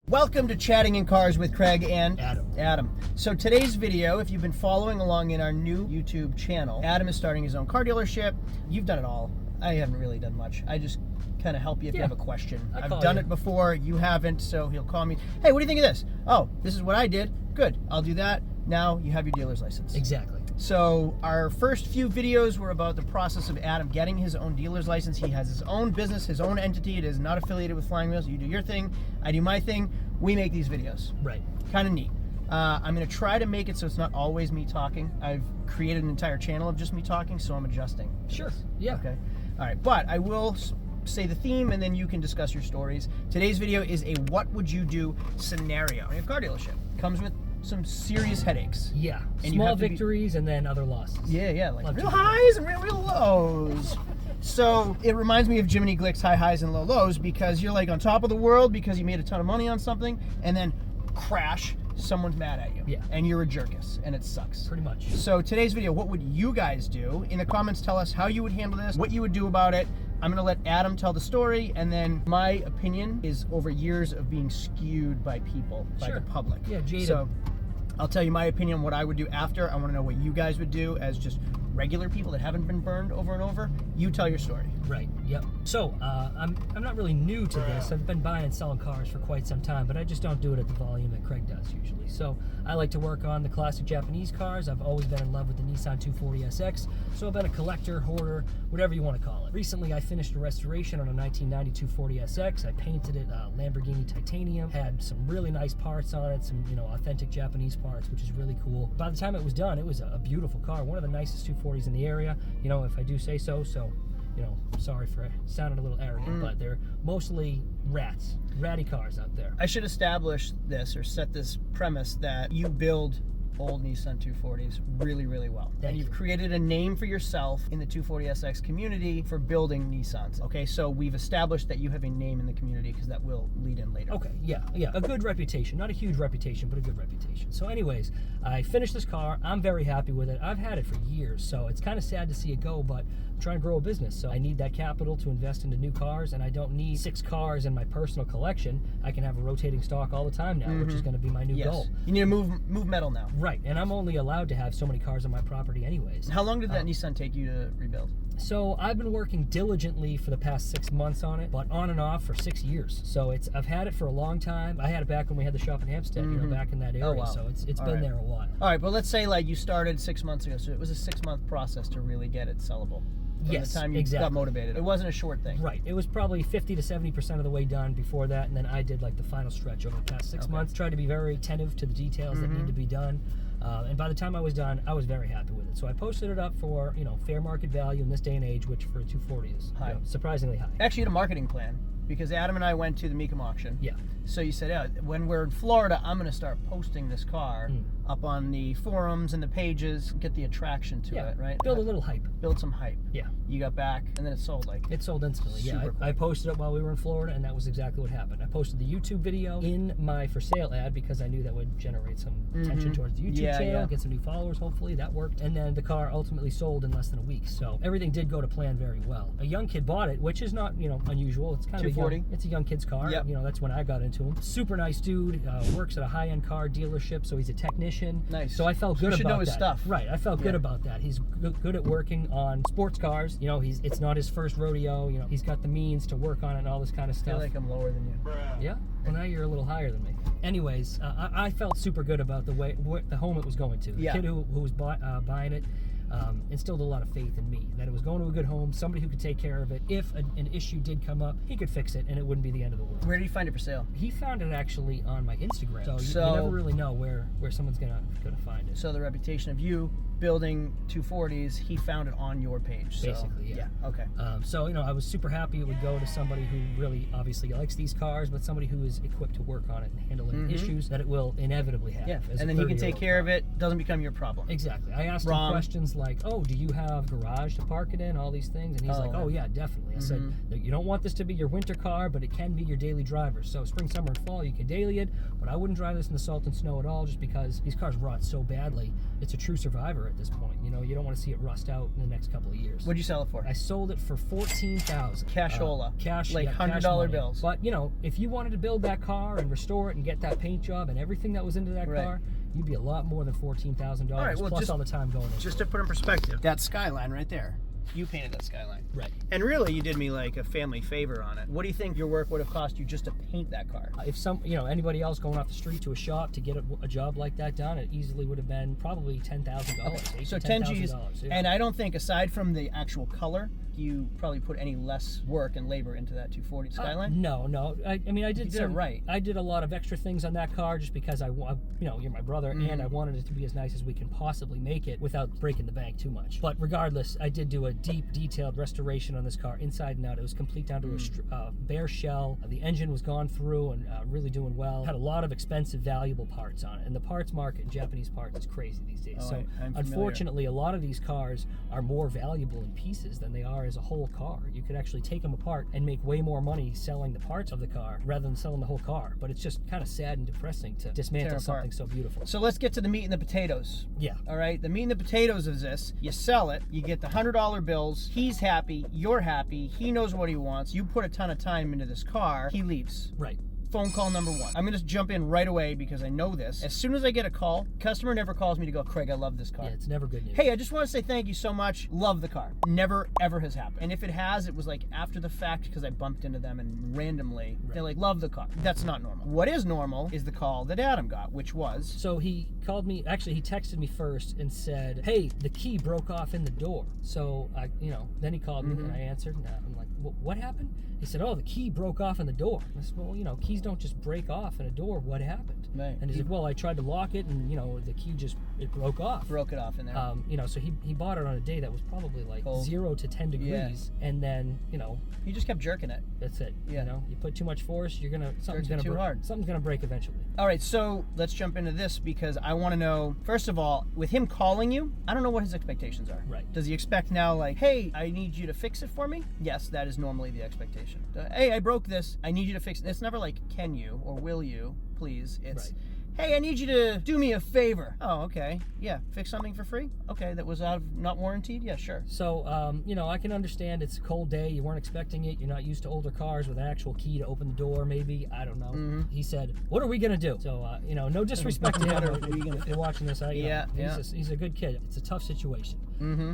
Welcome to Chatting in Cars with Craig and Adam. So today's video, if you've been following along in our new YouTube channel, Adam is starting his own car dealership. You've done it all. I haven't really done much. I just kind of help you if you have a question. I've done it before. You haven't, so he'll call me. Hey, what do you think of this? Oh, this is what I did. Good. I'll do that. Now you have your dealer's license. Exactly. So our first few videos were about the process of Adam getting his own dealer's license. He has his own business, his own entity. It is not affiliated with Flying Wheels. You do your thing, I do my thing. We make these videos. Right. Kind of neat. I'm going to try to make it so it's not always me talking. I've created an entire channel of just me talking, so I'm adjusting. Sure. Yeah. Okay. All right. But I will say the theme, and then you can discuss your stories. Today's video is a what would you do scenario. A car dealership comes with some serious headaches. Yeah. And small victories and then other losses. Yeah. Like real highs and real lows. So it reminds me of Jiminy Glick's high highs and low lows, because you're like on top of the world because you made a ton of money on something, and then crash, someone's mad at you. Yeah. And you're a jerkus, and it sucks. Pretty much. So today's video, what would you guys do? In the comments, tell us how you would handle this, what you would do about it. I'm going to let Adam tell the story, and then my opinion is over years of being skewed by people, by the public. Yeah, jaded. So I'll tell you my opinion on what I would do after. I want to know what you guys would do as just regular people that haven't been burned over and over. You tell your story. Right. Yep. So I'm not really new to this. I've been buying and selling cars for quite some time, but I just don't do it at the volume that Craig does usually. So I like to work on the classic Japanese cars. I've always been in love with the Nissan 240SX, so I've been a collector, hoarder, whatever you want to call it. Recently, I finished a restoration on a 1990 240SX. I painted it Lamborghini titanium, had some really nice parts on it, some authentic Japanese parts, which is really cool. By the time it was done, it was a beautiful car, one of the nicest 240s in the area. If I do say so. So. Sorry for sounding a little arrogant, but they're mostly ratty cars out there. I should establish this or set this premise that you build old Nissan 240s really, really well. And you've created a name for yourself in the 240SX community for building Nissans. Okay, so we've established that you have a name in the community, because that will lead in later. Okay, yeah. A good reputation. Not a huge reputation, but a good reputation. So anyways, I finished this car. I'm very happy with it. I've had it for years, so it's kind of sad to see it go, but I'm trying to grow a business. So I need that capital to invest into new cars, and I don't need 6 cars in my personal collection. I can have a rotating stock all the time now, which is going to be my new goal. You need to move metal now. Right, and I'm only allowed to have so many cars on my property anyways. How long did that Nissan take you to rebuild? So I've been working diligently for the past 6 months on it, but on and off for 6 years. So I've had it for a long time. I had it back when we had the shop in Hampstead, back in that area. Oh, wow. So it's been there a while. All right, but let's say like you started 6 months ago, so it was a 6-month process to really get it sellable. Yes, the time you got motivated. It wasn't a short thing. Right. It was probably 50 to 70% of the way done before that, and then I did like the final stretch over the past 6 months. Tried to be very attentive to the details that need to be done. And by the time I was done, I was very happy with it. So I posted it up for, fair market value in this day and age, which for a 240 is surprisingly high. Actually, you had a marketing plan, because Adam and I went to the Mecum auction. Yeah. So you said, when we're in Florida, I'm going to start posting this car up on the forums and the pages, get the attraction to it, right? Build a little hype. Build some hype. Yeah. You got back, and then it sold It sold instantly, yeah. I posted it while we were in Florida, and that was exactly what happened. I posted the YouTube video in my for sale ad, because I knew that would generate some attention towards the YouTube channel, get some new followers, hopefully. That worked. And then the car ultimately sold in less than a week. So everything did go to plan very well. A young kid bought it, which is not, unusual. It's kind of it's a young kid's car. Yep. That's when I got into him. Super nice dude, works at a high-end car dealership, so he's a technician. Nice. So I felt good about that. You should know his stuff. Right, I felt good about that. He's good at working on sports cars. It's not his first rodeo. He's got the means to work on it and all this kind of stuff. I feel like I'm lower than you. Yeah? Well, now you're a little higher than me. Anyways, I felt super good about the home it was going to. The kid who was buying it instilled a lot of faith in me, that it was going to a good home, somebody who could take care of it. If an issue did come up, he could fix it, and it wouldn't be the end of the world. Where did he find it for sale? He found it actually on my Instagram. So you never really know where someone's gonna find it. So the reputation of you building 240s, he found it on your page. Basically, yeah. Okay. So I was super happy it would go to somebody who really obviously likes these cars, but somebody who is equipped to work on it and handle any issues that it will inevitably have. Yeah, and then he can take care of it. Doesn't become your problem. Exactly. I asked him questions like, oh, do you have a garage to park it in? All these things. And he's like, oh, yeah, definitely. I said, you don't want this to be your winter car, but it can be your daily driver. So spring, summer, and fall, you can daily it, but I wouldn't drive this in the salt and snow at all, just because these cars rot so badly. It's a true survivor at this point. You know, you don't want to see it rust out in the next couple of years. What'd you sell it for? I sold it for $14,000. Cashola. Cash, like yeah, $100 bills. But, you know, if you wanted to build that car and restore it and get that paint job and everything that was into that car, you'd be a lot more than $14,000 plus all the time going into Just to put in perspective, that Skyline right there, you painted that Skyline. Right. And really, you did me like a family favor on it. What do you think your work would have cost you just to paint that car? If anybody else going off the street to a shop to get a job like that done, it easily would have been probably $10,000. Okay. So 10 G's. Yeah. And I don't think, aside from the actual color, you probably put any less work and labor into that 240 Skyline? No. I mean, I did some. Right. I did a lot of extra things on that car just because you're my brother, and I wanted it to be as nice as we can possibly make it without breaking the bank too much. But regardless, I did do a deep, detailed restoration on this car, inside and out. It was complete down to a bare shell. The engine was gone through and really doing well. Had a lot of expensive, valuable parts on it, and the parts market in Japanese parts is crazy these days. So unfortunately, a lot of these cars are more valuable in pieces than they are as a whole car. You could actually take them apart and make way more money selling the parts of the car rather than selling the whole car. But it's just kind of sad and depressing to dismantle something so beautiful. So let's get to the meat and the potatoes. Yeah. All right. The meat and the potatoes is this: you sell it, you get the $100 bills. He's happy, you're happy. He knows what he wants. You put a ton of time into this car. He leaves. Right. Phone call number 1. I'm going to jump in right away because I know this. As soon as I get a call, customer never calls me to go, Craig, I love this car. Yeah, it's never good news. Hey, I just want to say thank you so much. Love the car. Never, ever has happened. And if it has, it was like after the fact because I bumped into them and randomly, they're like, love the car. That's not normal. What is normal is the call that Adam got, which was... So he called me, actually he texted me first and said, hey, the key broke off in the door. So, then he called me and I answered. And I'm like, what happened? He said, oh, the key broke off in the door. I said, well, keys don't just break off in a door. What happened? Right. And he's like, well, I tried to lock it and, the key it broke off. Broke it off in there. So he bought it on a day that was probably like cold. 0 to 10 degrees. Yeah. And then, he just kept jerking it. That's it. Yeah. You put too much force, something's going to break. Something's going to break eventually. All right, so let's jump into this because I want to know, first of all, with him calling you, I don't know what his expectations are. Right. Does he expect now like, hey, I need you to fix it for me? Yes, that is normally the expectation. Hey, I broke this. I need you to fix it. It's never like, can you or will you, please? It's, hey, I need you to do me a favor. Oh, okay. Yeah, fix something for free? Okay, that was not warranted? Yeah, sure. So, I can understand it's a cold day. You weren't expecting it. You're not used to older cars with an actual key to open the door, maybe. I don't know. He said, what are we going to do? So, no disrespect to him if you're watching this. He's a good kid. It's a tough situation.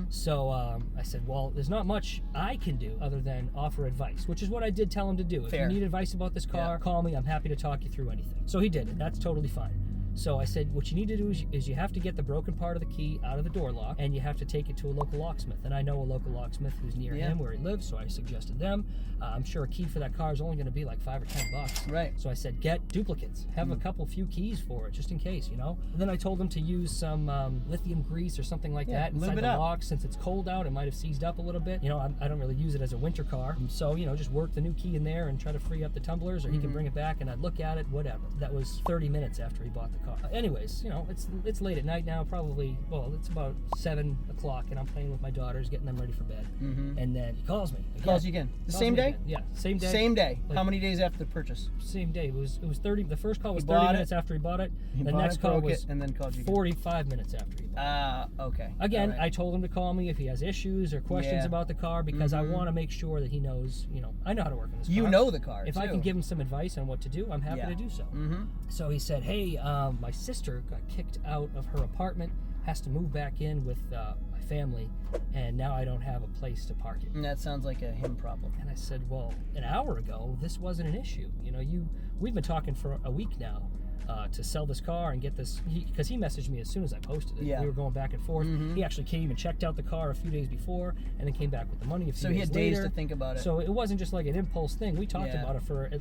So, I said, well, there's not much I can do other than offer advice, which is what I did tell him to do. If you need advice about this car, call me. I'm happy to talk you through anything. So he did, and that's totally fine. So I said, what you need to do is you have to get the broken part of the key out of the door lock, and you have to take it to a local locksmith. And I know a local locksmith who's near him where he lives, so I suggested them. I'm sure a key for that car is only going to be like $5 or $10. Right. So I said, get duplicates. Have a few keys for it, just in case, And then I told him to use some lithium grease or something like that inside the lock. Since it's cold out, it might have seized up a little bit. I don't really use it as a winter car. So, just work the new key in there and try to free up the tumblers, or he can bring it back and I'd look at it, whatever. That was 30 minutes after he bought the car. Anyways, it's late at night now, probably, it's about 7 o'clock, and I'm playing with my daughters, getting them ready for bed. And then he calls me. Calls you again. The same day? Yeah, same day. Same day. Like, how many days after the purchase? Same day. It was 30. The first call was 30 minutes after he bought it. The next call was and then called you 45 minutes after he bought it. Okay. Again, I told him to call me if he has issues or questions about the car, because I want to make sure that he knows, I know how to work on this car. You know the car, If I can give him some advice on what to do, I'm happy to do so. So he said, hey, my sister got kicked out of her apartment, has to move back in with my family, and now I don't have a place to park it. And that sounds like a him problem. And I said, well, an hour ago, this wasn't an issue. We've been talking for a week now to sell this car and get this, because he messaged me as soon as I posted it. We were going back and forth. He actually came and checked out the car a few days before and then came back with the money a few days later. So he had days to think about it. So it wasn't just like an impulse thing. We talked about it for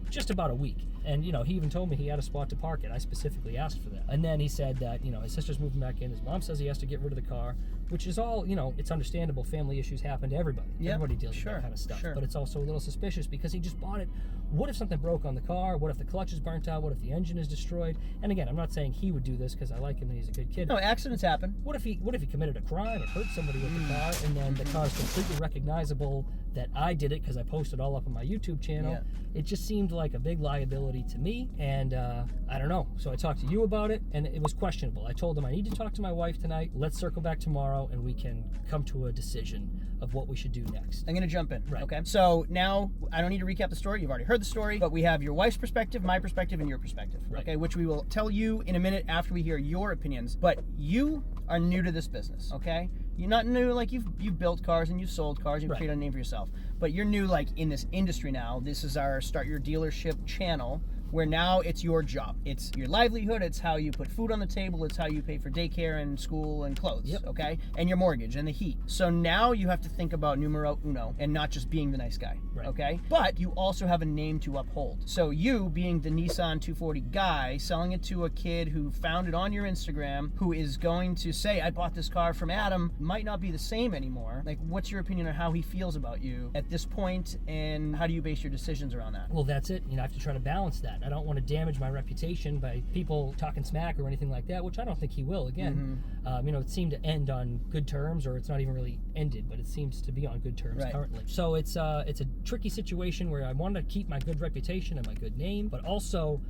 just about a week. And, he even told me he had a spot to park it. I specifically asked for that. And then he said that, his sister's moving back in. His mom says he has to get rid of the car. which is all, it's understandable. Family issues happen to everybody. Yep. Everybody deals with that kind of stuff. But it's also a little suspicious because he just bought it. What if something broke on the car? What if the clutch is burnt out? What if the engine is destroyed? And again, I'm not saying he would do this because I like him and he's a good kid. No, accidents happen. What if he committed a crime or hurt somebody with the car, and then the car is completely recognizable that I did it because I posted all up on my YouTube channel? Yeah. It just seemed like a big liability to me, and I don't know. So I talked to you about it, and it was questionable. I told him I need to talk to my wife tonight. Let's circle back tomorrow, and we can come to a decision of what we should do next. I'm going to jump in. Right. Okay. So now I don't need to recap the story. You've already heard the story, but we have your wife's perspective, my perspective, and your perspective. Right. Okay. Which we will tell you in a minute after we hear your opinions. But you are new to this business. Okay. You're not new, like you've built cars and you've sold cars, you've created a name for yourself. But you're new, like in this industry now. This is our Start Your Dealership channel, where now it's your job. It's your livelihood. It's how you put food on the table. It's how you pay for daycare and school and clothes. Yep. Okay, and your mortgage and the heat. So now you have to think about numero uno and not just being the nice guy. Right. Okay, but you also have a name to uphold. So you being the Nissan 240 guy, selling it to a kid who found it on your Instagram, who is going to say, "I bought this car from Adam," might not be the same anymore. Like, what's your opinion on how he feels about you at this point, and how do you base your decisions around that? Well, that's it. I have to try to balance that. I don't want to damage my reputation by people talking smack or anything like that, which I don't think he will. Again, it seemed to end on good terms, or it's not even really ended, but it seems to be on good terms currently. So it's a tricky situation where I want to keep my good reputation and my good name, but also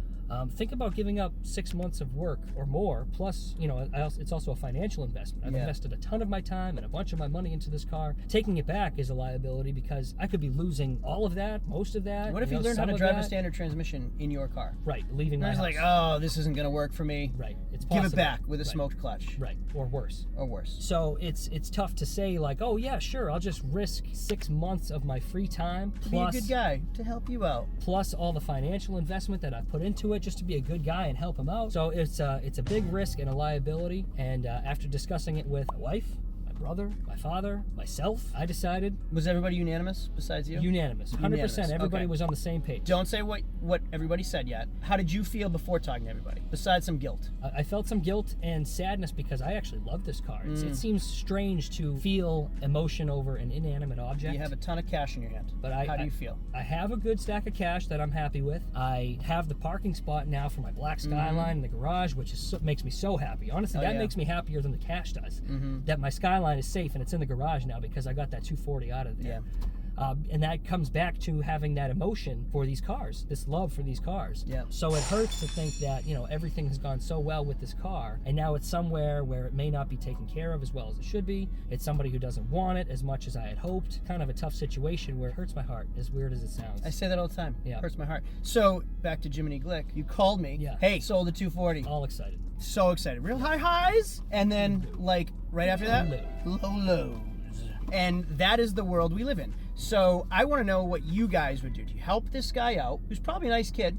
think about giving up 6 months of work or more. Plus, it's also a financial investment. I've invested a ton of my time and a bunch of my money into this car. Taking it back is a liability because I could be losing all of that, most of that. What if you learned how to drive a standard transmission in your car? Right, leaving my house. Like, oh, this isn't going to work for me. Right, it's possible. Give it back with a smoked clutch. Right, or worse. Or worse. So it's tough to say, like, oh yeah, sure, I'll just risk 6 months of my free time to be a good guy, to help you out, plus all the financial investment that I've put into it just to be a good guy and help him out. So it's a big risk and a liability. And after discussing it with my wife, my brother, my father, myself, I decided. Was everybody unanimous besides you? Unanimous. 100%. Everybody was on the same page. Don't say what everybody said yet. How did you feel before talking to everybody, besides some guilt? I felt some guilt and sadness because I actually love this car. It seems strange to feel emotion over an inanimate object. You have a ton of cash in your hand. But how do you feel? I have a good stack of cash that I'm happy with. I have the parking spot now for my black Skyline in the garage, which makes me so happy. Honestly, that makes me happier than the cash does. That my Skyline is safe and it's in the garage now because I got that 240 out of there. And that comes back to having that emotion for these cars, this love for these cars. So it hurts to think that, everything has gone so well with this car, and now it's somewhere where it may not be taken care of as well as it should be. It's somebody who doesn't want it as much as I had hoped. Kind of a tough situation where it hurts my heart, as weird as it sounds. I say that all the time. It hurts my heart. So, back to Jiminy Glick. You called me. Hey, sold the 240. All excited. So excited. Real high highs, and then, like, right after that, low lows. And that is the world we live in. So I want to know what you guys would do to help this guy out, who's probably a nice kid.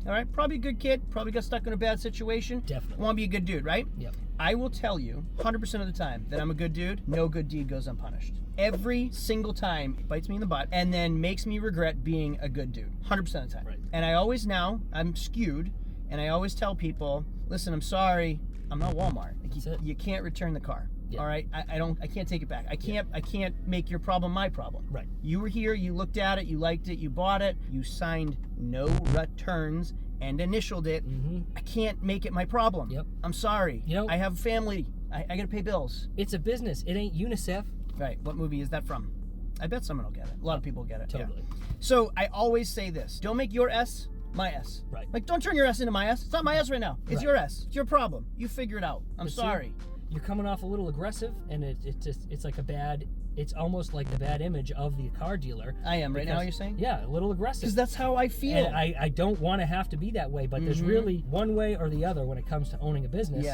All right, probably a good kid, probably got stuck in a bad situation. Definitely. Want to be a good dude, right? Yep. I will tell you 100% of the time that I'm a good dude. No good deed goes unpunished. Every single time it bites me in the butt and then makes me regret being a good dude. 100% of the time. Right. And I always I'm skewed, and I always tell people, listen, I'm sorry, I'm not Walmart. You can't return the car. All right, I can't take it back. I can't make your problem my problem. Right. You were here, you looked at it, you liked it, you bought it, you signed no returns and initialed it. I can't make it my problem. I'm sorry. I have family. I gotta pay bills. It's a business. It ain't UNICEF. Right. What movie is that from? I bet someone will get it. A lot of people will get it. Totally. So I always say this: don't make your S my S. Right. Like, don't turn your S into my S. It's not my S right now. It's your S. It's your problem. You figure it out. I'm sorry. You're coming off a little aggressive, and it's like it's almost like the bad image of the car dealer. I am right now, you're saying? Yeah, a little aggressive. Because that's how I feel. And I don't want to have to be that way, but there's really one way or the other when it comes to owning a business.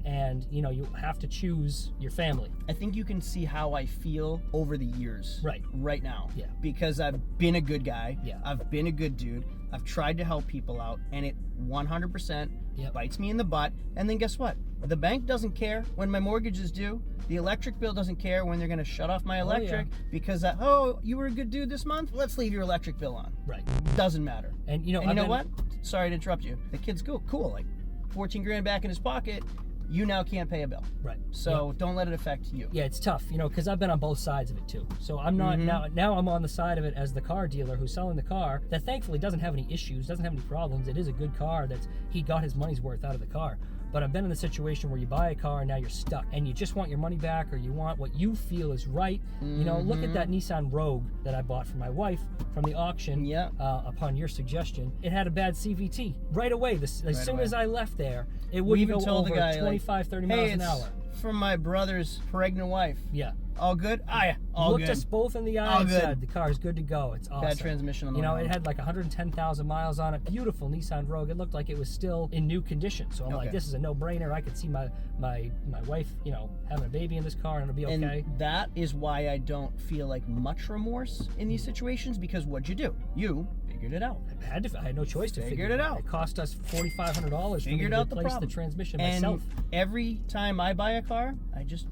And, you have to choose your family. I think you can see how I feel over the years. Right now. Yeah. Because I've been a good guy. Yeah. I've been a good dude. I've tried to help people out, and it 100% bites me in the butt. And then guess what? The bank doesn't care when my mortgage is due. The electric bill doesn't care when they're going to shut off my electric because, you were a good dude this month? Let's leave your electric bill on. Right. Doesn't matter. And, you know what? Sorry to interrupt you. The kid's cool. Like, 14 grand back in his pocket. you now can't pay a bill. Right. So don't let it affect you. Yeah, it's tough, because I've been on both sides of it too. So I'm not now I'm on the side of it as the car dealer who's selling the car that thankfully doesn't have any issues, doesn't have any problems. It is a good car he got his money's worth out of the car. But I've been in the situation where you buy a car and now you're stuck and you just want your money back, or you want what you feel is right. Look at that Nissan Rogue that I bought for my wife from the auction upon your suggestion. It had a bad CVT right away. As soon as I left there, it wouldn't go over 25, 30 miles an hour. From my brother's pregnant wife. Yeah. All good? All Looked good. us both in the eye and said, the car is good to go. It's awesome. Bad transmission on the way. It had like 110,000 miles on it. Beautiful Nissan Rogue. It looked like it was still in new condition. So I'm like, this is a no-brainer. I could see my wife, having a baby in this car, and it'll be okay. And that is why I don't feel like much remorse in these situations, because what'd you do? You figured it out. I had no choice to figure it out. It cost us $4,500 for me to replace the transmission myself. Every time I buy a car, I just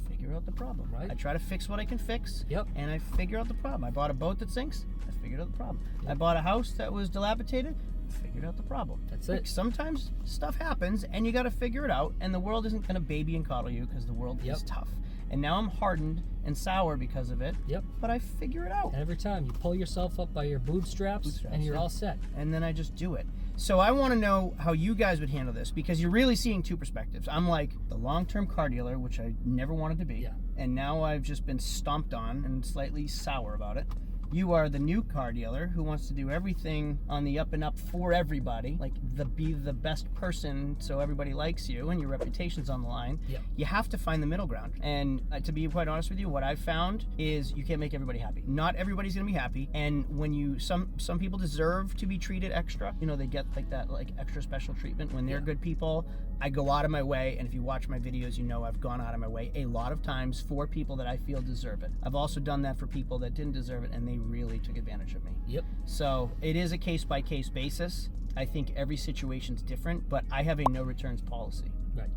figure out the problem. Right. I try to fix what I can fix. Yep. And I figure out the problem. I bought a boat that sinks. I figured out the problem. Yep. I bought a house that was dilapidated. Figured out the problem. That's it. it. Sometimes stuff happens and you got to figure it out, and the world isn't going to baby and coddle you, because the world is tough. And now I'm hardened and sour because of it. Yep. But I figure it out. And every time you pull yourself up by your bootstraps and you're all set. And then I just do it. So I want to know how you guys would handle this, because you're really seeing two perspectives. I'm like the long-term car dealer, which I never wanted to be. Yeah. And now I've just been stomped on and slightly sour about it. You are the new car dealer who wants to do everything on the up and up for everybody, like be the best person so everybody likes you and your reputation's on the line. Yep. You have to find the middle ground. And to be quite honest with you, what I've found is you can't make everybody happy. Not everybody's gonna be happy. And when some people deserve to be treated extra, they get that extra special treatment when they're good people. I go out of my way, and if you watch my videos, I've gone out of my way a lot of times for people that I feel deserve it. I've also done that for people that didn't deserve it, and they really took advantage of me. Yep. So it is a case-by-case basis. I think every situation's different, but I have a no returns policy. Right.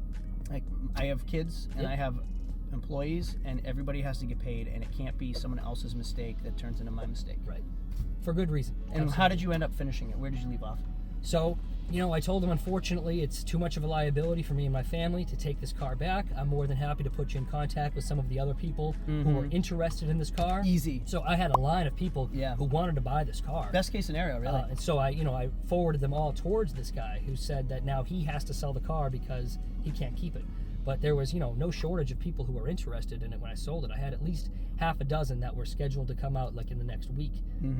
Like, I have kids and I have employees, and everybody has to get paid, and it can't be someone else's mistake that turns into my mistake. Right. For good reason. And Absolutely. How did you end up finishing it? Where did you leave off? So, I told him, unfortunately, it's too much of a liability for me and my family to take this car back. I'm more than happy to put you in contact with some of the other people who were interested in this car. Easy. So I had a line of people who wanted to buy this car. Best case scenario, really. And so I forwarded them all towards this guy who said that now he has to sell the car because he can't keep it. But there was, no shortage of people who were interested in it when I sold it. I had at least half a dozen that were scheduled to come out in the next week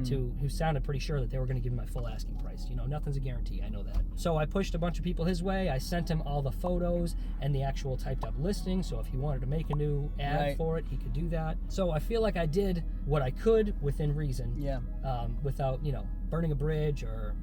who sounded pretty sure that they were going to give me my full asking price. Nothing's a guarantee. I know that. So I pushed a bunch of people his way. I sent him all the photos and the actual typed up listing. So if he wanted to make a new ad for it, he could do that. So I feel like I did what I could within reason. Yeah. Without, burning a bridge or,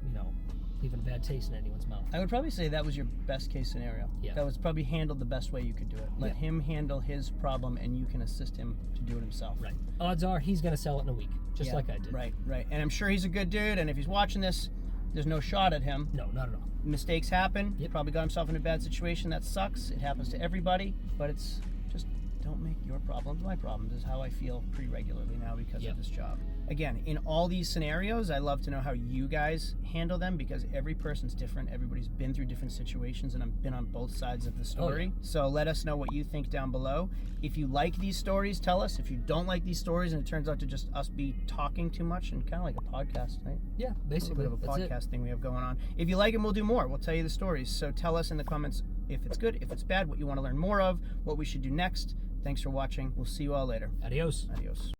leaving a bad taste in anyone's mouth. I would probably say that was your best case scenario. Yeah. That was probably handled the best way you could do it. Let him handle his problem, and you can assist him to do it himself. Right. Odds are he's going to sell it in a week, just like I did. Right. And I'm sure he's a good dude, and if he's watching this, there's no shot at him. No, not at all. Mistakes happen. He probably got himself in a bad situation. That sucks. It happens to everybody, but it's just don't make your problems my problems is how I feel pretty regularly now because of this job. Again, in all these scenarios, I love to know how you guys handle them, because every person's different. Everybody's been through different situations, and I've been on both sides of the story. So let us know what you think down below. If you like these stories, tell us. If you don't like these stories and it turns out to just us be talking too much and kind of like a podcast, right? Yeah, basically. A little bit of a podcast thing we have going on. If you like it, we'll do more. We'll tell you the stories. So tell us in the comments if it's good, if it's bad, what you want to learn more of, what we should do next. Thanks for watching. We'll see you all later. Adios. Adios.